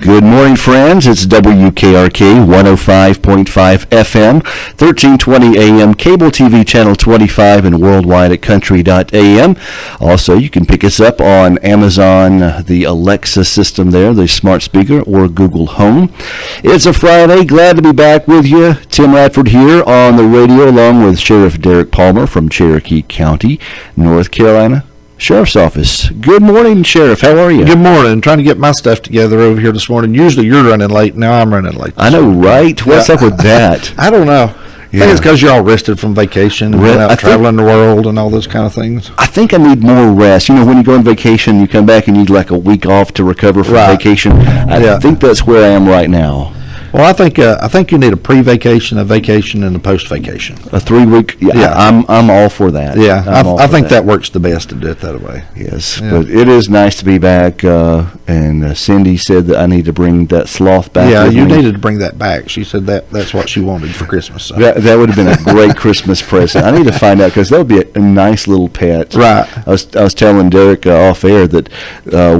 Good morning, friends. It's WKRK 105.5 FM, 1320 AM, cable TV channel 25, and worldwide at country.am. Also, you can pick us up on Amazon, the Alexa system there, the smart speaker, or Google Home. It's a Friday. Glad to be back with you. Tim Radford here on the radio, along with Sheriff Derek Palmer from Cherokee County, North Carolina Sheriff's Office. Good morning, Sheriff. How are you? Good morning. Trying to get my stuff together over here this morning. Usually you're running late. Now I'm running late. I know, right? What's up with that? I don't know. I think it's because you're all rested from vacation and out traveling the world and all those kind of things. I think I need more rest. You know, when you go on vacation, you come back and you need like a week off to recover from vacation. I think that's where I am right now. Well, I think you need a pre-vacation, a vacation, and a post-vacation. A 3-week. I'm all for that. Yeah, I think that works the best to do it that way. Yes, but it is nice to be back. And Cindy said that I need to bring that sloth back. Yeah, you needed to bring that back. She said that's what she wanted for Christmas. So. That would have been a great Christmas present. I need to find out because that would be a nice little pet. Right. I was telling Derek off air that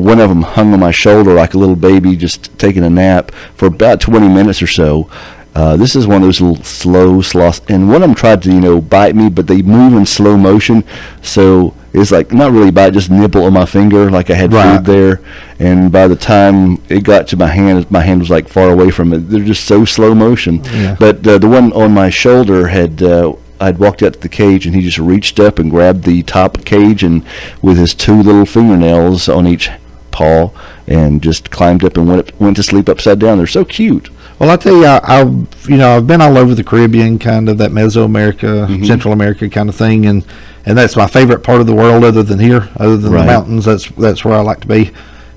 one of them hung on my shoulder like a little baby just taking a nap for about 20 minutes or so. This is one of those little slow sloths, and one of them tried to bite me, but they move in slow motion, so it's like not really bite, just nibble on my finger like I had food there. And by the time it got to my hand was like far away from it. They're just so slow motion. Yeah. But the one on my shoulder I'd walked out to the cage, and he just reached up and grabbed the top cage, and with his 2 little fingernails on each paw, and just climbed up and went to sleep upside down. They're so cute. Well, I tell you, I've been all over the Caribbean, kind of that Mesoamerica, Central America kind of thing, and that's my favorite part of the world, other than here, other than the mountains. That's where I like to be,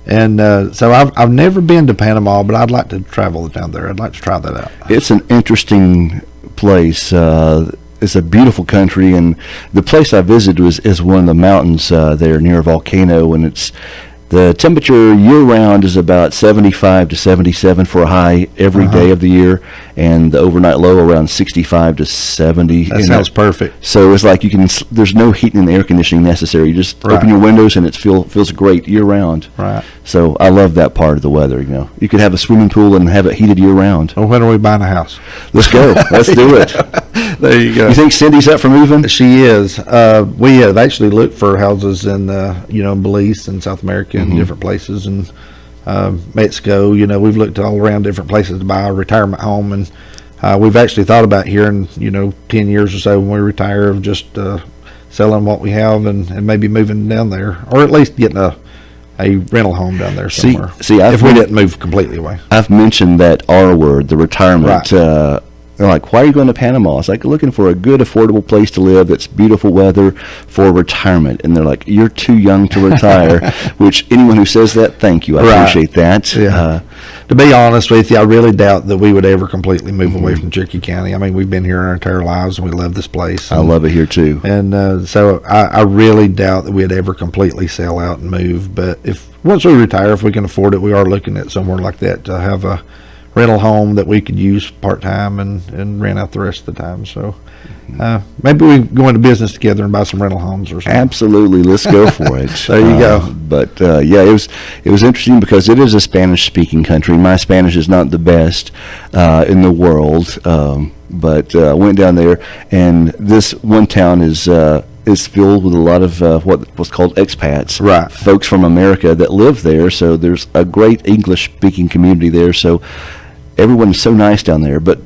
and so I've never been to Panama, but I'd like to travel down there. I'd like to try that out. It's an interesting place. It's a beautiful country, and the place I visited is one of the mountains there near a volcano, and the temperature year-round is about 75 to 77 for a high every day of the year, and the overnight low around 65 to 70. That sounds perfect. So it's like there's no heating and air conditioning necessary. You just open your windows, and it feels great year-round. Right. So I love that part of the weather. You could have a swimming pool and have it heated year-round. Well, when are we buying a house? Let's go. Let's do it. There you go. You think Cindy's up for moving? She is. We have actually looked for houses in Belize and South America and different places, and Mexico. We've looked all around different places to buy a retirement home, and we've actually thought about here in 10 years or so when we retire of just selling what we have and maybe moving down there, or at least getting a rental home down there somewhere. See, if we didn't move completely away. I've mentioned that R word, the retirement. Right. They're like, why are you going to Panama? It's like looking for a good, affordable place to live that's beautiful weather for retirement. And they're like, you're too young to retire, which anyone who says that, thank you. I appreciate that. Yeah. To be honest with you, I really doubt that we would ever completely move away from Cherokee County. I mean, we've been here our entire lives, and we love this place. I love it here, too. And so I really doubt that we'd ever completely sell out and move. But once we retire, if we can afford it, we are looking at somewhere like that to have a rental home that we could use part-time and rent out the rest of the time. So maybe we go into business together and buy some rental homes or something. Absolutely. Let's go for it. There you go. But it was interesting because it is a Spanish-speaking country. My Spanish is not the best in the world, but I went down there, and this one town is filled with a lot of what's called expats, right? Folks from America that live there. So there's a great English-speaking community there. So everyone's so nice down there, but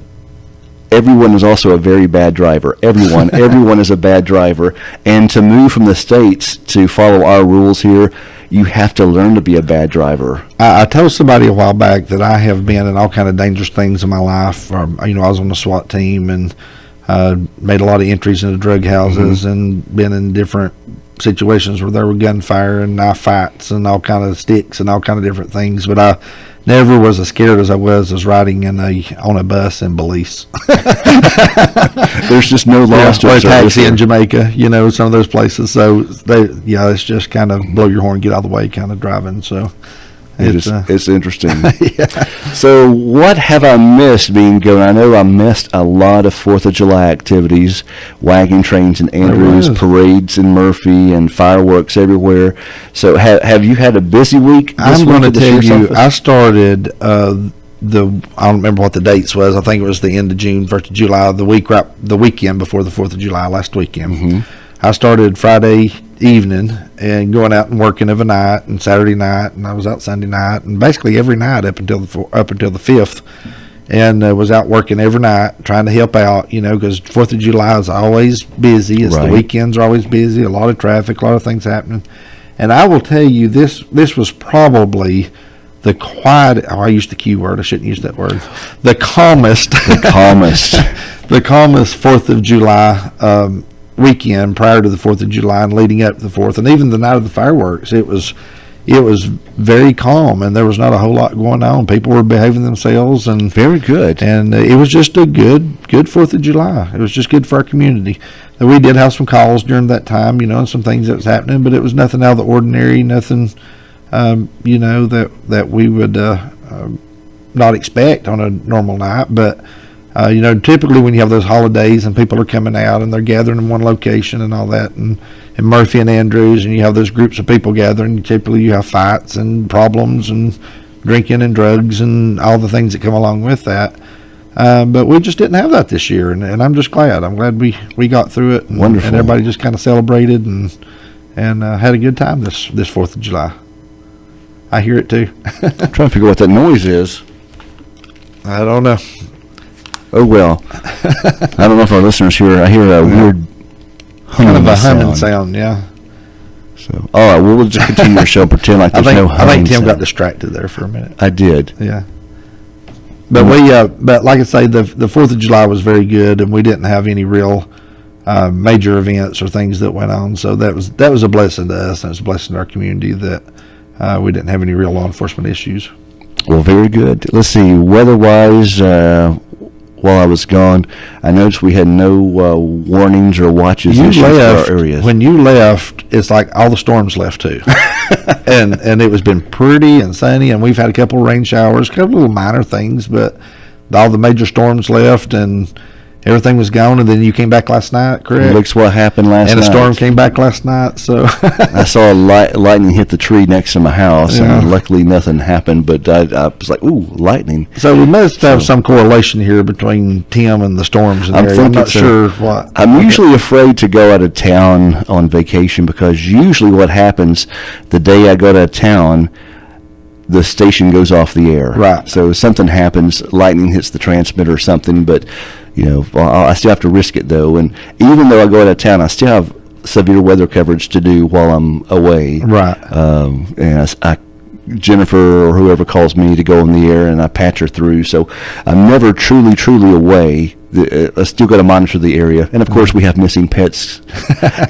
everyone is also a very bad driver. Everyone is a bad driver. And to move from the States to follow our rules here, you have to learn to be a bad driver. I told somebody a while back that I have been in all kind of dangerous things in my life. I was on the SWAT team and made a lot of entries into drug houses and been in different situations where there were gunfire and knife fights and all kind of sticks and all kind of different things. But I never was as scared as I was riding on a bus in Belize. There's just no loss to or a taxi in Jamaica, some of those places. So it's just kind of blow your horn, get out of the way kind of driving. So It's interesting. Yeah. So what have I missed being going? I know I missed a lot of 4th of July activities, wagon trains in Andrews, was. parades in Murphy, and fireworks everywhere. So have you had a busy week this I'm week going to at the tell sheriff's you, office? I started I don't remember what the dates was. I think it was the end of June, 1st of July, the weekend before the 4th of July, last weekend. Mm-hmm. I started Friday evening and going out and working every night, and Saturday night, and I was out Sunday night, and basically every night up until the 5th, and was out working every night trying to help out, because 4th of July is always busy. It's Right. The weekends are always busy, a lot of traffic, a lot of things happening. And I will tell you, this was probably the quiet. I used the Q word. I shouldn't use that word. The calmest. The calmest. The calmest 4th of July weekend prior to the 4th of July and leading up to the 4th, and even the night of the fireworks. It was very calm, and there was not a whole lot going on. People were behaving themselves, and Very good. and it was just a good 4th of July. It was just good for our community. And we did have some calls during that time, and some things that was happening, but it was nothing out of the ordinary, nothing, that we would not expect on a normal night. But, typically when you have those holidays and people are coming out and they're gathering in one location and all that, and Murphy and Andrews, and you have those groups of people gathering, typically you have fights and problems and drinking and drugs and all the things that come along with that. But we just didn't have that this year, and I'm just glad. I'm glad we got through it, and, Wonderful. and everybody just kind of celebrated and had a good time this 4th of July. I hear it too. I'm trying to figure out what that noise is. I don't know. Oh, well. I don't know if our listeners hear. I hear a weird humming Kind of a humming sound. sound, yeah. So, all right, we'll just continue our show and pretend like I there's no think humming Tim got sound. distracted there for a minute. I did. Yeah. But but like I say, the 4th of July was very good, and we didn't have any real major events or things that went on. So that was a blessing to us, and it's a blessing to our community that we didn't have any real law enforcement issues. Well, very good. Let's see. Weather-wise, while I was gone, I noticed we had no warnings or watches issued for our areas. When you left, it's like all the storms left too. and it was been pretty and sunny, and we've had a couple of rain showers, a couple of little minor things, but all the major storms left and everything was gone. And then you came back last night, correct? Looks what happened last night. And a storm came back last night, so I saw lightning hit the tree next to my house, Yeah. and luckily nothing happened. But I was like, "Ooh, lightning!" so we must have some correlation here between Tim and the storms in the I'm area. I'm thinking not so. sure what. I'm usually afraid to go out of town on vacation because usually what happens the day I go out of town, the station goes off the air. Right. So something happens, lightning hits the transmitter or something, but I still have to risk it though. And even though I go out of town, I still have severe weather coverage to do while I'm away. Right. And I Jennifer or whoever calls me to go on the air, and I patch her through. So I'm never truly away. I still got to monitor the area, and of course we have missing pets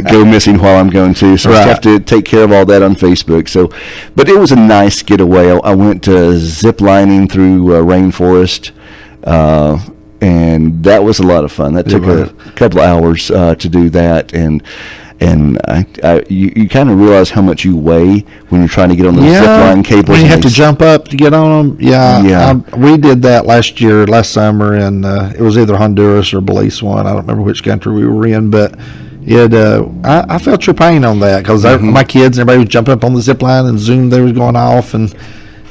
go missing while I'm going too. So I Right. have to take care of all that on Facebook. So, but it was a nice getaway. I went zip lining through rainforest, and that was a lot of fun. That took was. a couple of hours to do that, and you kind of realize how much you weigh when you're trying to get on the zip line cables. When you and have to jump up to get on them. Yeah. We did that last summer, and it was either Honduras or Belize one. I don't remember which country we were in, but I felt your pain on that because my kids and everybody was jumping up on the zip line, and zoom, they was going off, and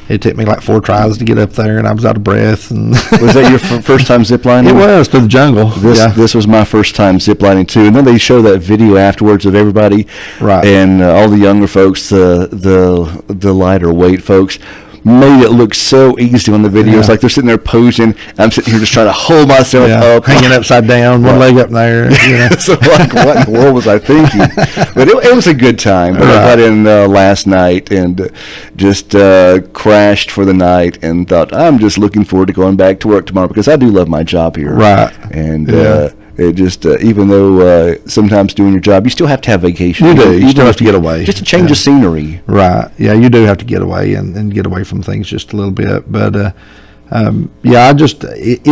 it took me like 4 tries to get up there, and I was out of breath. And Was that your first time ziplining? It was to the jungle. This was my first time ziplining too, and then they show that video afterwards of everybody, Right. And all the younger folks, the lighter weight folks, made it look so easy on the video. It's Yeah. like they're sitting there posing. I'm sitting here just trying to hold myself up, hanging upside down, one leg up in there. So like, what in the world was I thinking? But it was a good time. But I Right. got in last night and just crashed for the night and thought, I'm just looking forward to going back to work tomorrow because I do love my job here. Right. And Yeah. it just, even though sometimes doing your job, you still have to have vacation. You do. You Even still have if to get away. Just a change Yeah. of scenery. Right. Yeah, you do have to get away and get away from things just a little bit. But Yeah, it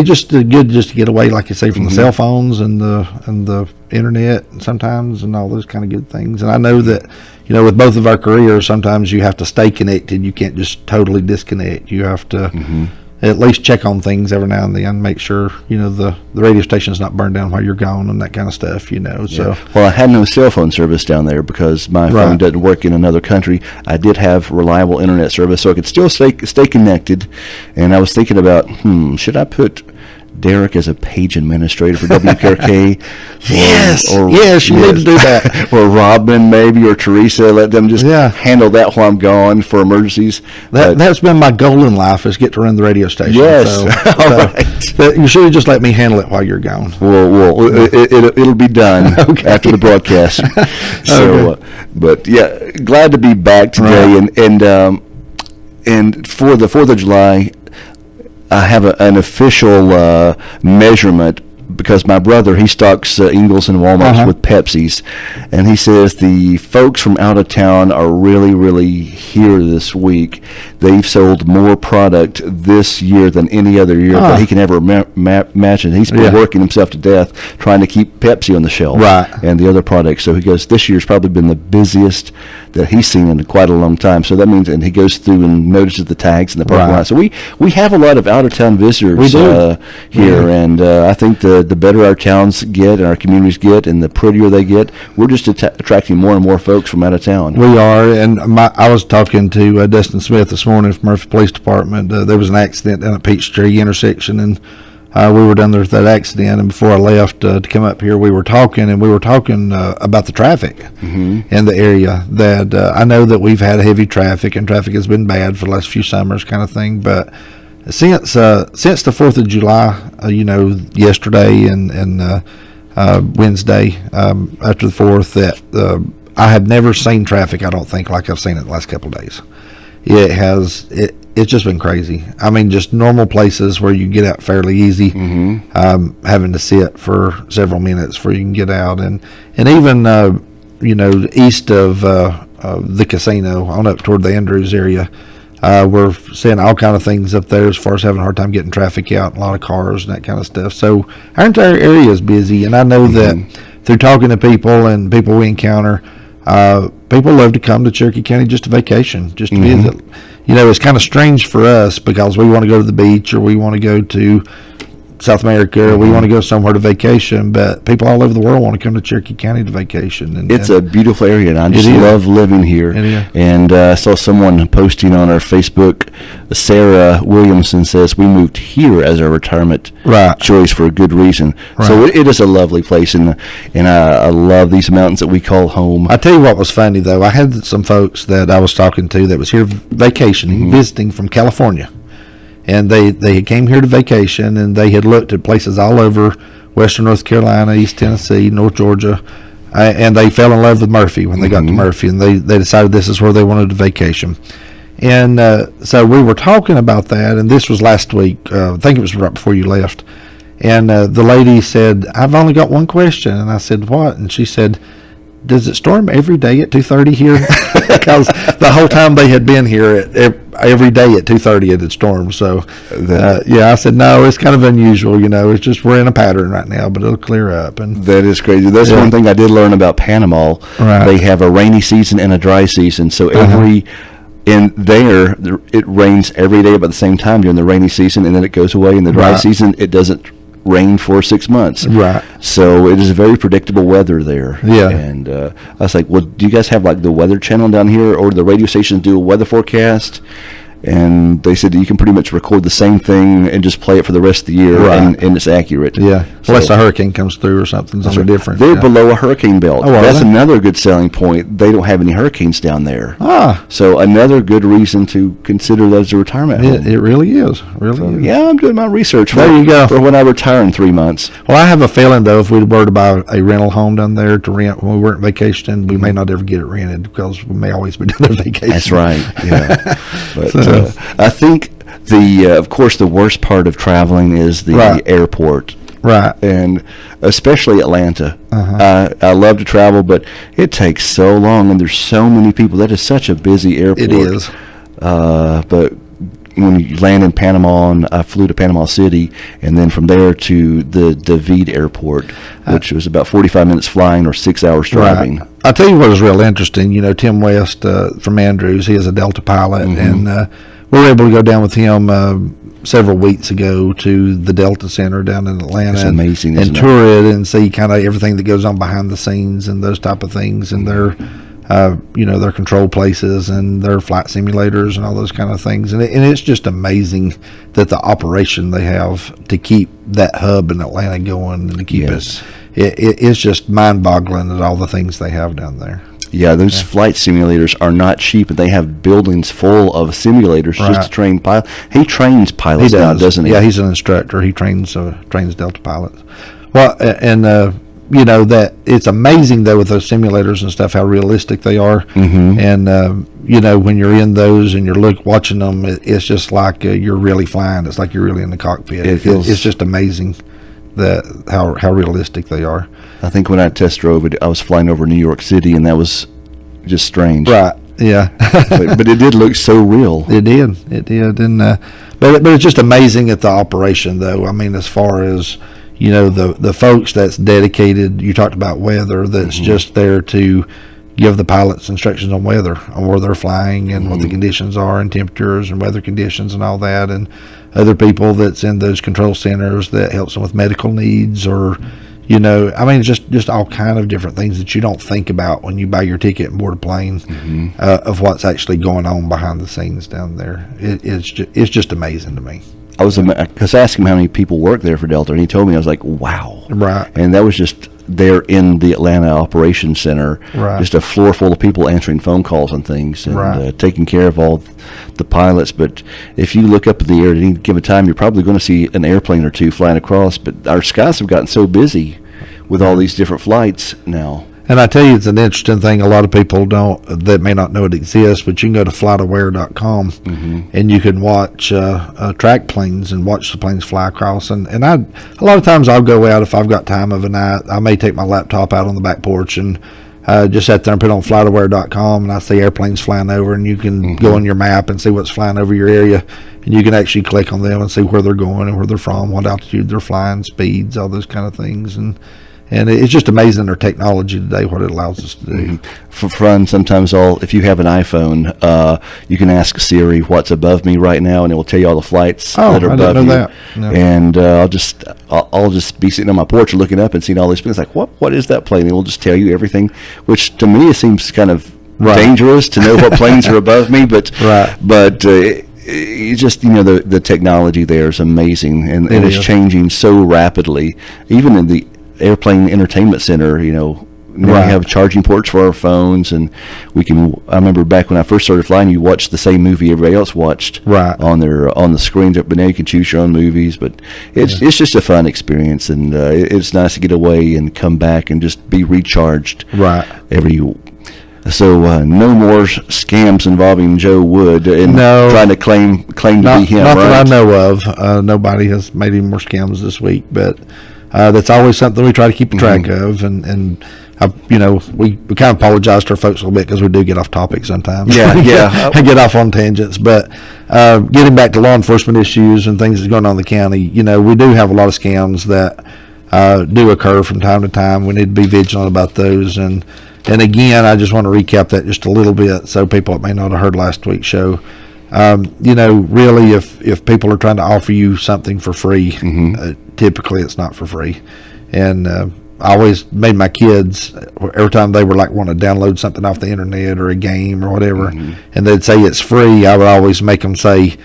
just good just to get away, like you say, from the cell phones and the internet and sometimes and all those kind of good things. And I know that, with both of our careers, sometimes you have to stay connected. You can't just totally disconnect. You have to at least check on things every now and then, make sure, the radio station's not burned down while you're gone and that kind of stuff, So, well, I had no cell phone service down there because my phone doesn't work in another country. I did have reliable internet service, so I could still stay connected. And I was thinking about, should I put Derek as a page administrator for WKRK? Yes, you need to do that. Or Robin, maybe, or Teresa. Let them just handle that while I'm gone for emergencies. That's been my goal in life, is get to run the radio station. Yes. All right. You should have just let me handle it while you're gone. Well, it'll be done after the broadcast. So, but yeah, glad to be back today. Right. And for the 4th of July, I have an official measurement, because my brother, he stocks Ingles and Walmarts with Pepsis, and he says the folks from out of town are really, really here this week. They've sold more product this year than any other year that he can ever imagine. He's been working himself to death trying to keep Pepsi on the shelf and the other products. So he goes, this year's probably been the busiest that he's seen in quite a long time. So that means, and he goes through and notices the tags in the parking lot. So we have a lot of out-of-town visitors here, and I think the better our towns get and our communities get and the prettier they get, we're just attracting more and more folks from out of town. We are, and I was talking to Dustin Smith this morning from Murphy Police Department. There was an accident down at Peachtree intersection, and we were down there with that accident, and before I left to come up here, we were talking about the traffic in the area. That I know that we've had heavy traffic, and traffic has been bad for the last few summers, kind of thing. But since the 4th of July, yesterday and Wednesday after the 4th, that I have never seen traffic, I don't think, like I've seen it the last couple of days. It's just been crazy. I mean, just normal places where you get out fairly easy, having to sit for several minutes before you can get out, and even east of the casino on up toward the Andrews area, we're seeing all kind of things up there as far as having a hard time getting traffic out, a lot of cars and that kind of stuff. So our entire area is busy, and I know that through talking to people and people we encounter, people love to come to Cherokee County just to vacation, just to visit. It's kind of strange for us because we want to go to the beach, or we want to go to South America, or we want to go somewhere to vacation, but people all over the world want to come to Cherokee County to vacation. And it's a beautiful area, and I just love living here. And I saw someone posting on our Facebook, Sarah Williamson says, we moved here as our retirement choice for a good reason. So it is a lovely place, and I love these mountains that we call home. I tell you what was funny, though. I had some folks that I was talking to that was here vacationing, visiting from California. And they came here to vacation, and they had looked at places all over western North Carolina, East Tennessee, North Georgia, and they fell in love with Murphy when they got to Murphy, and they decided this is where they wanted to vacation. And so we were talking about that, and this was last week. I think it was right before you left. And the lady said, I've only got one question. And I said, what? And she said, does it storm every day at 2:30 here? Because the whole time they had been here, every day at 2:30 it had stormed. So, I said, no, it's kind of unusual. It's just we're in a pattern right now, but it'll clear up. And that is crazy. That's one thing I did learn about Panama. They have a rainy season and a dry season. So it rains every day about the same time during the rainy season, and then it goes away. In the dry season, it doesn't rain for 6 months. So it is very predictable weather there. And I was like, well, do you guys have like the weather channel down here, or the radio stations do a weather forecast? And they said you can pretty much record the same thing and just play it for the rest of the year, and it's accurate. Unless a hurricane comes through or something different. They're below a hurricane belt. That's another good selling point. They don't have any hurricanes down there. So another good reason to consider those a retirement home. It really is. Yeah, I'm doing my research there you go. For when I retire in 3 months. Well, I have a feeling, though, if we were to buy a rental home down there to rent when we weren't vacationing, we may not ever get it rented because we may always be doing a vacation. That's right. Yeah. But I think of course, the worst part of traveling is the airport. And especially Atlanta. I love to travel, but it takes so long, and there's so many people. That is such a busy airport. It is. But when you land in Panama, and I flew to Panama City, and then from there to the David Airport, which was about 45 minutes flying or 6 hours driving. Right. I'll tell you what was real interesting. You know, Tim West from Andrews, he is a Delta pilot, and we were able to go down with him several weeks ago to the Delta Center down in Atlanta. It's amazing, and isn't it? tour it and see kind of everything that goes on behind the scenes and those type of things, and their their control places and their flight simulators and all those kind of things. And it's just amazing that the operation they have to keep that hub in Atlanta going and to keep it's just mind-boggling at all the things they have down there. Yeah, those flight simulators are not cheap, and they have buildings full of simulators just to train pilots. He trains pilots now, doesn't he? Yeah, he's an instructor. He trains Delta pilots. Well, and that it's amazing though with those simulators and stuff how realistic they are. And when you're in those and you're watching them, it's just like you're really flying. It's like you're really in the cockpit. It's just amazing how realistic they are. I think when I test drove it, I was flying over New York City, and that was just strange. Right. Yeah. but it did look so real. It did. And but it's just amazing at the operation, though. I mean, as far as the folks that's dedicated. You talked about weather. That's just there to give the pilots instructions on weather, on where they're flying and what the conditions are and temperatures and weather conditions and all that. And other people that's in those control centers that helps them with medical needs or, just all kind of different things that you don't think about when you buy your ticket and board a plane of what's actually going on behind the scenes down there. It's just amazing to me. I asked him how many people work there for Delta, and he told me. I was like, wow. Right. And that was just there in the Atlanta Operations Center. Right. Just a floor full of people answering phone calls and things and taking care of all the pilots. But if you look up in the air at any given time, you're probably going to see an airplane or two flying across. But our skies have gotten so busy with all these different flights now. And I tell you, it's an interesting thing. A lot of people that may not know it exists, but you can go to flightaware.com and you can watch track planes and watch the planes fly across. And a lot of times I'll go out if I've got time of a night. I may take my laptop out on the back porch and just sit there and put on flightaware.com, and I see airplanes flying over, and you can go on your map and see what's flying over your area, and you can actually click on them and see where they're going and where they're from, what altitude they're flying, speeds, all those kind of things. And it's just amazing their technology today, what it allows us to do. For fun, sometimes if you have an iPhone, you can ask Siri what's above me right now, and it will tell you all the flights that are above you. That. No. And I'll just be sitting on my porch looking up and seeing all these things. Like, what is that plane? And it will just tell you everything, which to me it seems kind of dangerous to know what planes are above me. But it's just the technology there is amazing, and it's changing so rapidly. Even in the airplane entertainment center, now we have charging ports for our phones, and I remember back when I first started flying, you watched the same movie everybody else watched on the screens, but now you can choose your own movies. But it's just a fun experience, and it's nice to get away and come back and just be recharged So no more scams involving Joe Wood and trying to claim to be him. Not that I know of. Nobody has made any more scams this week, but that's always something we try to keep track of, and we kind of apologize to our folks a little bit because we do get off topic sometimes. I get off on tangents, but getting back to law enforcement issues and things that's going on in the county, we do have a lot of scams that do occur from time to time. We need to be vigilant about those, and again, I just want to recap that just a little bit so people that may not have heard last week's show. Really, if people are trying to offer you something for free, typically it's not for free. And I always made my kids, every time they were want to download something off the internet or a game or whatever, and they'd say it's free, I would always make them say,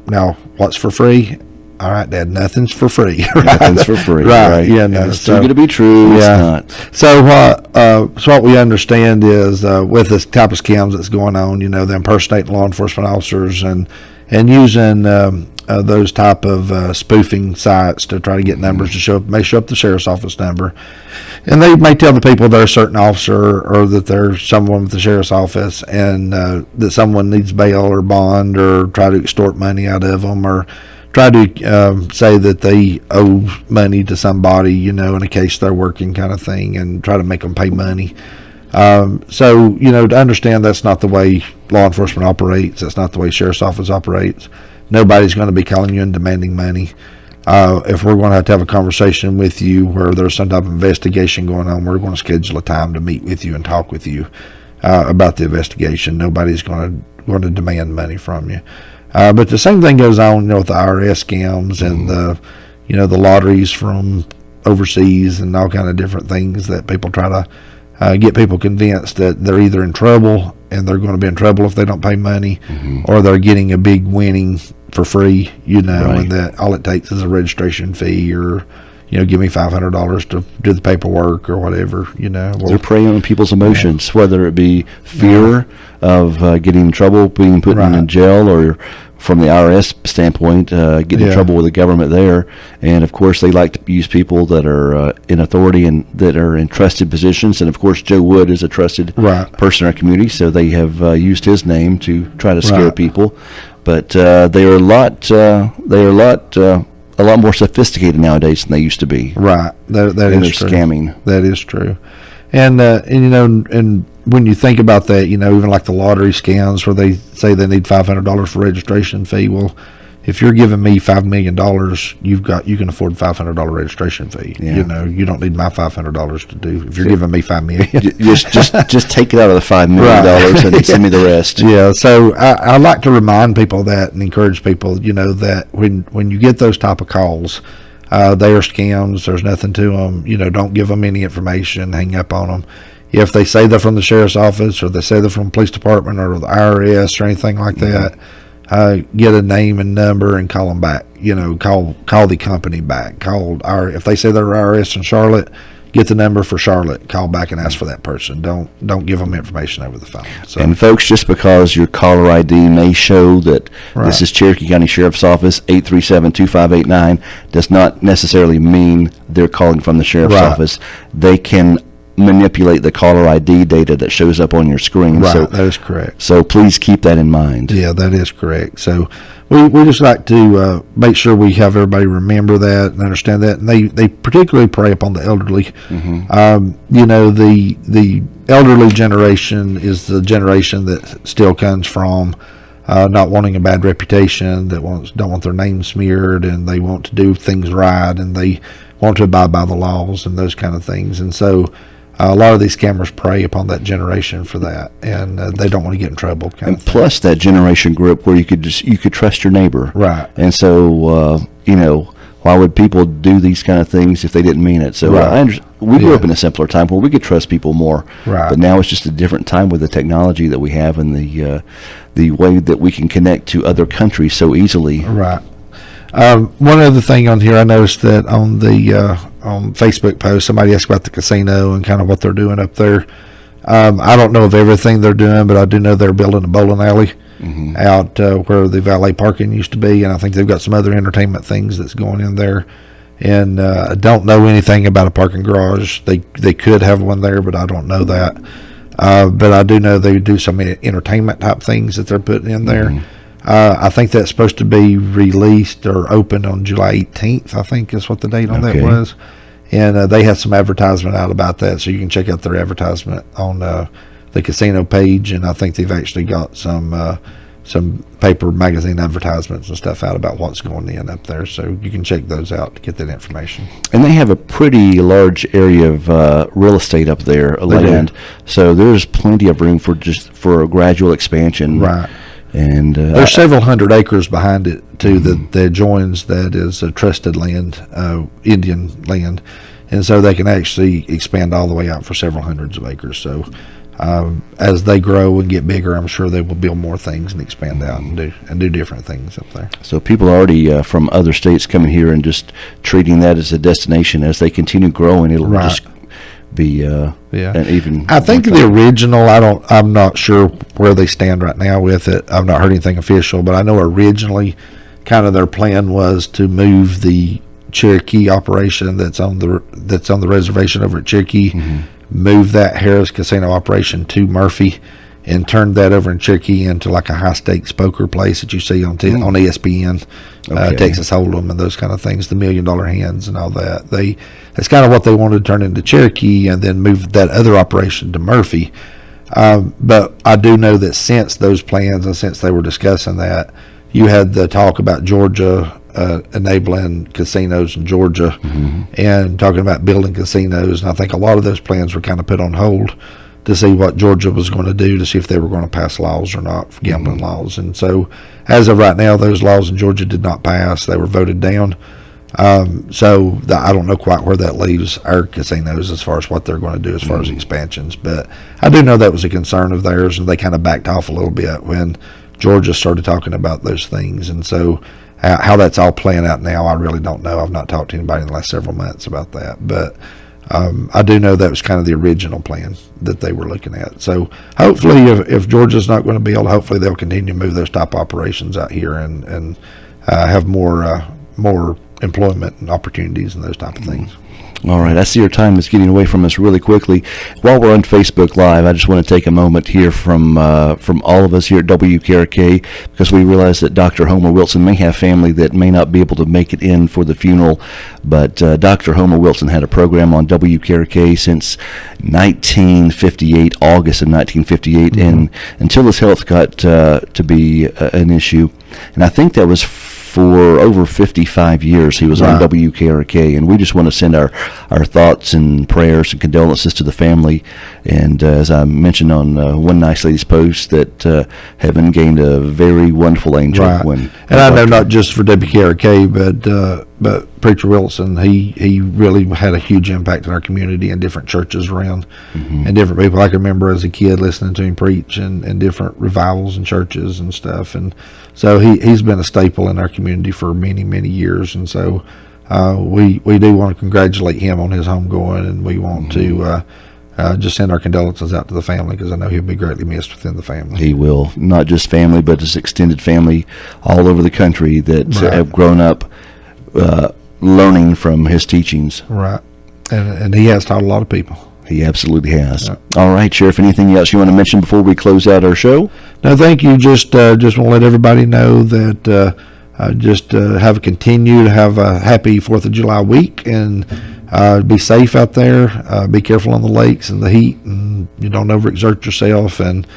now what's for free? All right, Dad, nothing's for free. Nothing's for free. Right. Yeah, no. It's still going to be true. Yeah. It's not. So what we understand is with this type of scams that's going on, they impersonating law enforcement officers and using those type of spoofing sites to try to get numbers to show up the sheriff's office number. And they may tell the people they're a certain officer or that they're someone with the sheriff's office and that someone needs bail or bond or try to extort money out of them or try to say that they owe money to somebody, in a case they're working kind of thing, and try to make them pay money. So, to understand that's not the way law enforcement operates, that's not the way sheriff's office operates. Nobody's going to be calling you and demanding money. If we're going to have a conversation with you where there's some type of investigation going on, we're going to schedule a time to meet with you and talk with you about the investigation. Nobody's going to demand money from you. But the same thing goes on, with the IRS scams and the lotteries from overseas and all kind of different things that people try to get people convinced that they're either in trouble and they're going to be in trouble if they don't pay money, or they're getting a big winning for free, Right. and that all it takes is a registration fee, or give me $500 to do the paperwork or whatever. They're preying on people's emotions, whether it be fear of getting in trouble, being put in jail, or from the IRS standpoint, getting in trouble with the government there. And of course, they like to use people that are in authority and that are in trusted positions. And of course, Joe Wood is a trusted person in our community, so they have used his name to try to scare people. But they are a lot more sophisticated nowadays than they used to be. Right. That is true. Scamming. That is true. And when you think about that, even like the lottery scams where they say they need $500 for registration fee. Well, if you're giving me $5 million, you can afford $500 registration fee. Yeah. You don't need my $500 to do. If you're giving me $5 million, just take it out of the $5 million and send me the rest. Yeah. So I like to remind people that and encourage people, that when you get those type of calls, they are scams. There's nothing to them. Don't give them any information. Hang up on them. If they say they're from the sheriff's office, or they say they're from the police department or the IRS or anything like that, get a name and number and call them back. Call the company back. If they say they're IRS in Charlotte, get the number for Charlotte. Call back and ask for that person. Don't give them information over the phone. So, and folks, just because your caller ID may show that this is Cherokee County Sheriff's Office 837-2589 does not necessarily mean they're calling from the sheriff's office. They can manipulate the caller ID data that shows up on your screen. Right, so that is correct. So please keep that in mind. Yeah, that is correct. So we just like to make sure we have everybody remember that and understand that. And they particularly prey upon the elderly. The elderly generation is the generation that still comes from not wanting a bad reputation, that don't want their name smeared, and they want to do things right, and they want to abide by the laws and those kind of things. And so a lot of these scammers prey upon that generation for that, and they don't want to get in trouble. And plus that generation group where you could trust your neighbor. Right. And so, why would people do these kind of things if they didn't mean it? So we grew up in a simpler time where we could trust people more. Right. But now it's just a different time with the technology that we have and the way that we can connect to other countries so easily. Right. One other thing on here, I noticed that on the on Facebook post, somebody asked about the casino and kind of what they're doing up there. I don't know of everything they're doing, but I do know they're building a bowling alley out where the valet parking used to be, and I think they've got some other entertainment things that's going in there. And I don't know anything about a parking garage. They could have one there, but I don't know that. But I do know they do some entertainment type things that they're putting in there. I think that's supposed to be released or opened on July 18th, I think is what the date on that was. And they had some advertisement out about that, so you can check out their advertisement on the casino page. And I think they've actually got some paper magazine advertisements and stuff out about what's going in up there. So you can check those out to get that information. And they have a pretty large area of real estate up there, land. So there's plenty of room for a gradual expansion. Right. And there's several hundred acres behind it too that joins that is a trusted land, Indian land, and so they can actually expand all the way out for several hundreds of acres. So as they grow and get bigger, I'm sure they will build more things and expand out and do different things up there. So people are already from other states coming here and just treating that as a destination. As they continue growing, it'll just be and even. I think the original. I'm not sure where they stand right now with it. I've not heard anything official, but I know originally, kind of their plan was to move the Cherokee operation that's on the reservation over at Cherokee, move that Harris Casino operation to Murphy, and turned that over in Cherokee into like a high stakes poker place that you see on on ESPN, Okay. Texas Hold'em and those kind of things, the $1 Million Hands and all that. That's kind of what they wanted to turn into Cherokee, and then move that other operation to Murphy. But I do know that since those plans and since they were discussing that, you had the talk about Georgia enabling casinos in Georgia, and talking about building casinos. And I think a lot of those plans were kind of put on hold to see what Georgia was going to do, to see if they were going to pass laws or not, gambling laws. And so as of right now, those laws in Georgia did not pass. They were voted down. I don't know quite where that leaves our casinos as far as what they're going to do as far as expansions. But I do know that was a concern of theirs, and they kind of backed off a little bit when Georgia started talking about those things. And so how that's all playing out now, I really don't know. I've not talked to anybody in the last several months about that. But I do know that was kind of the original plan that they were looking at. So hopefully, if Georgia's not going to be able, hopefully they'll continue to move those top operations out here and have more employment and opportunities and those type of things. All right, I see our time is getting away from us really quickly. While we're on Facebook Live, I just want to take a moment here from all of us here at WKRK, because we realize that Dr. Homer Wilson may have family that may not be able to make it in for the funeral, but Dr. Homer Wilson had a program on WKRK since 1958, August of 1958, and until his health got to be an issue. And I think that was for over 55 years he was on WKRK, and we just want to send our thoughts and prayers and condolences to the family. And as I mentioned on one nice lady's post, that heaven gained a very wonderful angel. And I know not just for WKRK, but Preacher Wilson, he really had a huge impact in our community and different churches around, and different people. I can remember as a kid listening to him preach and different revivals and churches and stuff. And so he's been a staple in our community for many, many years. And so we do want to congratulate him on his homegoing, and we want to just send our condolences out to the family, because I know he'll be greatly missed within the family. He will. Not just family, but his extended family all over the country that have grown up learning from his teachings. Right. And he has taught a lot of people. He absolutely has. Yeah. All right, Sheriff, anything else you want to mention before we close out our show? No, thank you. Just want to let everybody know that have a happy 4th of July week, and be safe out there. Be careful on the lakes and the heat, and you don't overexert yourself. And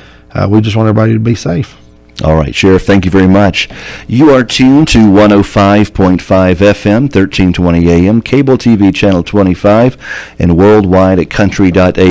we just want everybody to be safe. All right, Sheriff, thank you very much. You are tuned to 105.5 FM, 1320 AM, cable TV channel 25, and worldwide at country.a.